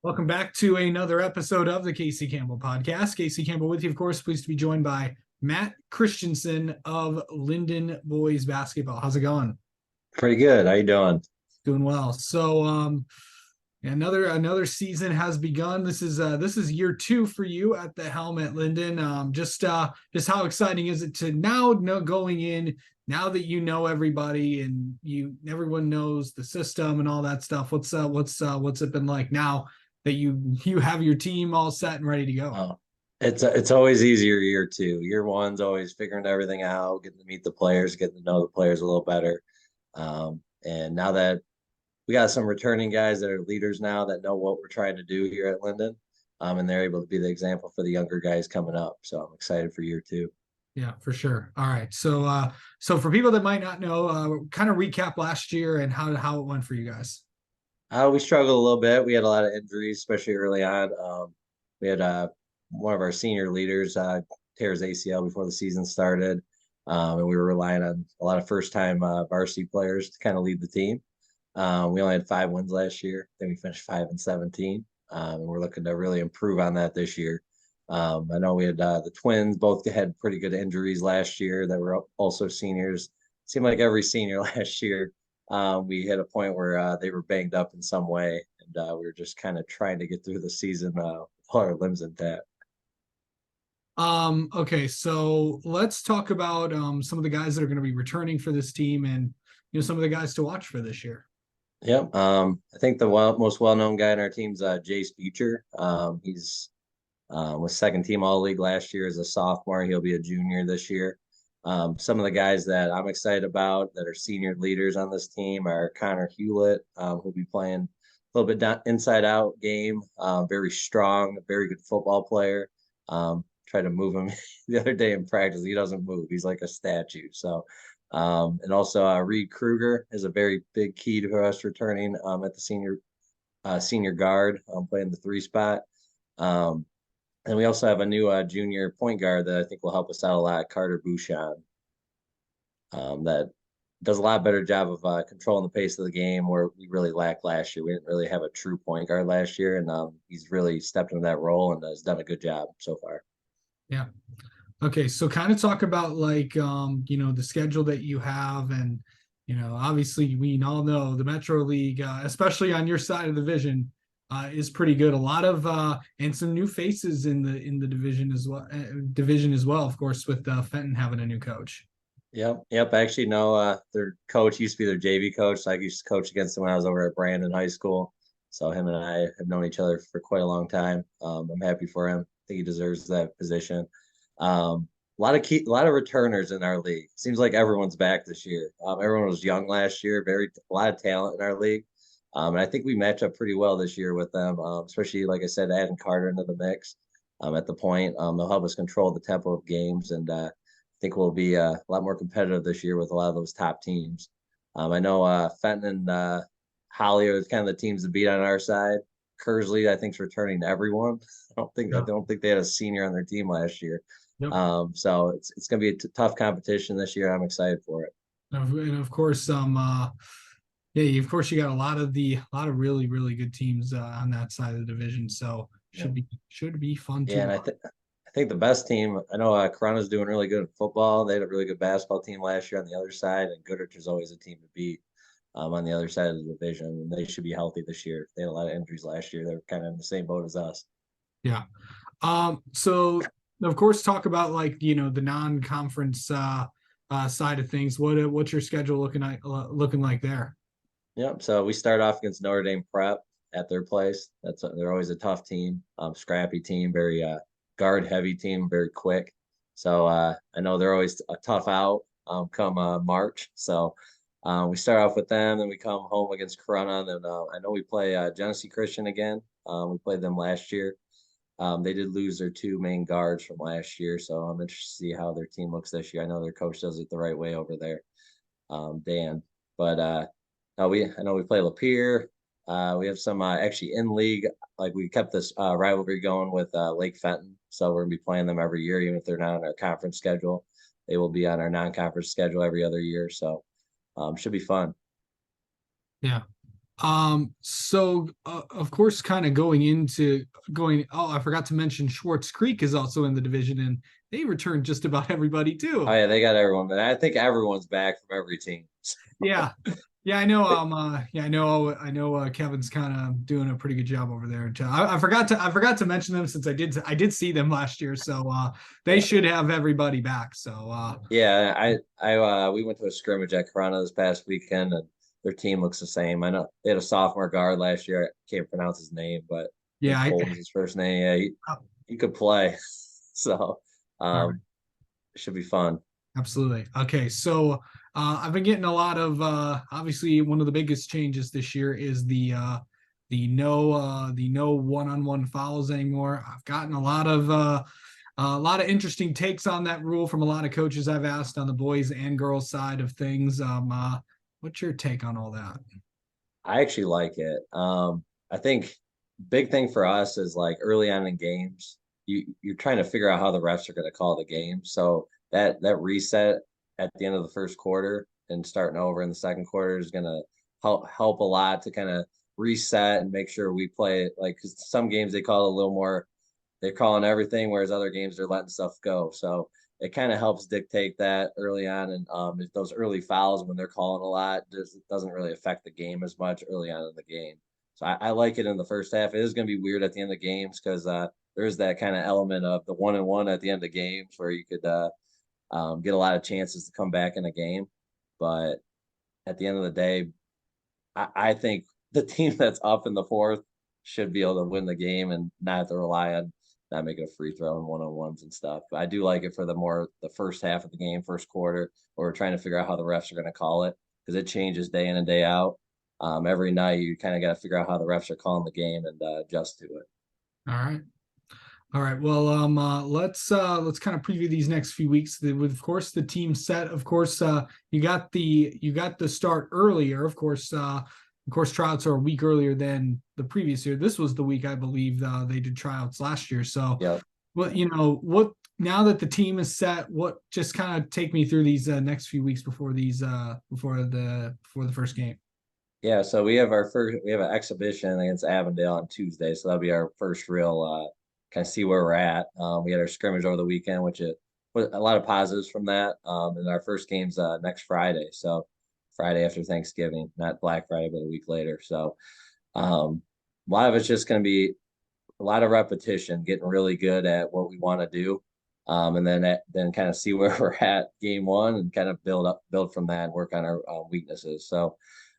Welcome back to another episode of the Casey Campbell podcast. Casey Campbell with you, of course, pleased to be joined by Matt Christensen of Linden boys basketball. How's it going? Pretty good. How you doing? Doing well. Another season has begun. This is year two for you at the helm at Linden. Just how exciting is it to now know going in now that you know everybody and everyone knows the system and all that stuff. What's it been like now that you have your team all set and ready to go? Oh, it's always easier year two. Year one's always figuring everything out, getting to meet the players, getting to know the players a little better. And now that we got some returning guys that are leaders now that know what we're trying to do here at Linden, and they're able to be the example for the younger guys coming up. So I'm excited for year two. Yeah, for sure. All right. So for people that might not know, kind of recap last year and how it went for you guys. We struggled a little bit. We had a lot of injuries, especially early on. We had one of our senior leaders tear his ACL before the season started, and we were relying on a lot of first-time varsity players to kind of lead the team. We only had 5 wins last year. Then we finished 5-17, and we're looking to really improve on that this year. I know we had the twins both had pretty good injuries last year that were also seniors. Seemed like every senior last year we hit a point where they were banged up in some way, and we were just kind of trying to get through the season with all our limbs intact. Okay, so let's talk about some of the guys that are going to be returning for this team and some of the guys to watch for this year. Yep. I think the most well-known guy in our team's Jace Beecher. He's was second team all league last year as a sophomore. He'll be a junior this year. Some of the guys that I'm excited about that are senior leaders on this team are Connor Hewlett, who'll be playing a little bit inside out game. Very strong, very good football player. Tried to move him the other day in practice. He doesn't move. He's like a statue. So, and also Reed Kruger is a very big key to us returning at the senior guard, playing the 3 spot. And we also have a new junior point guard that I think will help us out a lot, Carter Bouchon, that does a lot better job of controlling the pace of the game where we really lacked last year. We didn't really have a true point guard last year, and he's really stepped into that role and has done a good job so far. Yeah. Okay, so kind of talk about the schedule that you have and obviously we all know the Metro League, especially on your side of the division, is pretty good. A lot of and some new faces in the division as well. Of course, with Fenton having a new coach. Yep. I actually know their coach used to be their JV coach. So I used to coach against him when I was over at Brandon High School. So him and I have known each other for quite a long time. I'm happy for him. I think he deserves that position. A lot of returners in our league. Seems like everyone's back this year. Everyone was young last year. A lot of talent in our league. And I think we match up pretty well this year with them, especially, like I said, adding Carter into the mix at the point. They'll help us control the tempo of games, and I think we'll be a lot more competitive this year with a lot of those top teams. I know Fenton and Holly are kind of the teams to beat on our side. Kersley, I think, is returning everyone. I don't think they had a senior on their team last year. Yep. So it's going to be a tough competition this year. I'm excited for it. And of course, yeah, of course you got a lot of really, really good teams on that side of the division. So should be fun Yeah, to and watch. I think the best team. I know Corona's doing really good in football. They had a really good basketball team last year on the other side, and Goodrich is always a team to beat on the other side of the division. And they should be healthy this year. They had a lot of injuries last year. They're kind of in the same boat as us. Yeah. So of course, talk about the non-conference side of things. What's your schedule looking like there? Yep. So we start off against Notre Dame Prep at their place. They're always a tough team, scrappy team, very guard heavy team, very quick. So I know they're always a tough out come March. So we start off with them, then we come home against Corona. Then I know we play Genesee Christian again. We played them last year. They did lose their 2 main guards from last year, so I'm interested to see how their team looks this year. I know their coach does it the right way over there, Dan. But I know we play Lapeer. We have some actually in league. Like we kept this rivalry going with Lake Fenton, so we're gonna be playing them every year, even if they're not on our conference schedule. They will be on our non-conference schedule every other year, so should be fun. Yeah. Of course, kind of oh, I forgot to mention Schwartz Creek is also in the division, and they returned just about everybody Oh too. yeah, they got everyone, but I think everyone's back from every team. Yeah. Yeah, I know. Yeah, Kevin's kind of doing a pretty good job over there. I forgot to mention them since I did see them last year. So they Yeah. should have everybody back. So Yeah, we went to a scrimmage at Corona this past weekend, and their team looks the same. I know they had a sophomore guard last year. I can't pronounce his name, but I yeah, think Cole was his first name. Yeah, he could play, so all right. um, it should be fun. Absolutely. Okay, so I've been getting a lot of obviously one of the biggest changes this year is the no one-on-one fouls anymore. I've gotten a lot of interesting takes on that rule from a lot of coaches I've asked on the boys and girls side of things. What's your take on all that? I actually like it. I think big thing for us is like early on in games, you're trying to figure out how the refs are going to call the game. So that reset at the end of the first quarter and starting over in the second quarter is going to help a lot to kind of reset and make sure we play it like because some games they call it a little more they're calling everything, whereas other games they're letting stuff go. So it kind of helps dictate that early on, and if those early fouls when they're calling a lot, it doesn't really affect the game as much early on in the game. So I like it in the first half. It is going to be weird at the end of the games because there is that kind of element of the 1-1 at the end of games where you could get a lot of chances to come back in a game. But at the end of the day, I think the team that's up in the fourth should be able to win the game and not have to rely on not making a free throw and 1-on-ones and stuff. But I do like it for the first half of the game, first quarter, where we're trying to figure out how the refs are going to call it because it changes day in and day out. Every night you kind of got to figure out how the refs are calling the game and adjust to it. All right. All right. Well, let's kind of preview these next few weeks. With of course the team set. Of course, you got the start earlier. Of course, tryouts are a week earlier than the previous year. This was the week I believe they did tryouts last year. So, Yep. what now that the team is set? What just kind of take me through these next few weeks before before the first game. Yeah, so we have an exhibition against Avondale on Tuesday, so that'll be our first real kind of see where we're at. We had our scrimmage over the weekend, which it was a lot of positives from that. And our first game's next Friday, so Friday after Thanksgiving, not Black Friday, but a week later. So a lot of it's just going to be a lot of repetition, getting really good at what we want to do, and then kind of see where we're at game one and kind of build from that and work on our weaknesses. So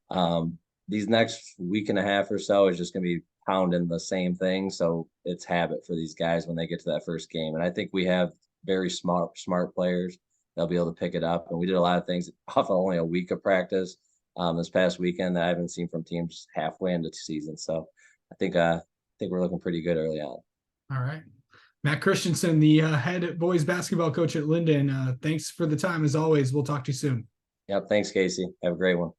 um, these next week and a half or so is just going to be pounding the same thing. So it's habit for these guys when they get to that first game. And I think we have very smart players. They'll be able to pick it up. And we did a lot of things off of only a week of practice this past weekend that I haven't seen from teams halfway into the season. So I think we're looking pretty good early on. All right. Matt Christensen, the head boys basketball coach at Linden. Thanks for the time as always. We'll talk to you soon. Yep. Thanks, Casey. Have a great one.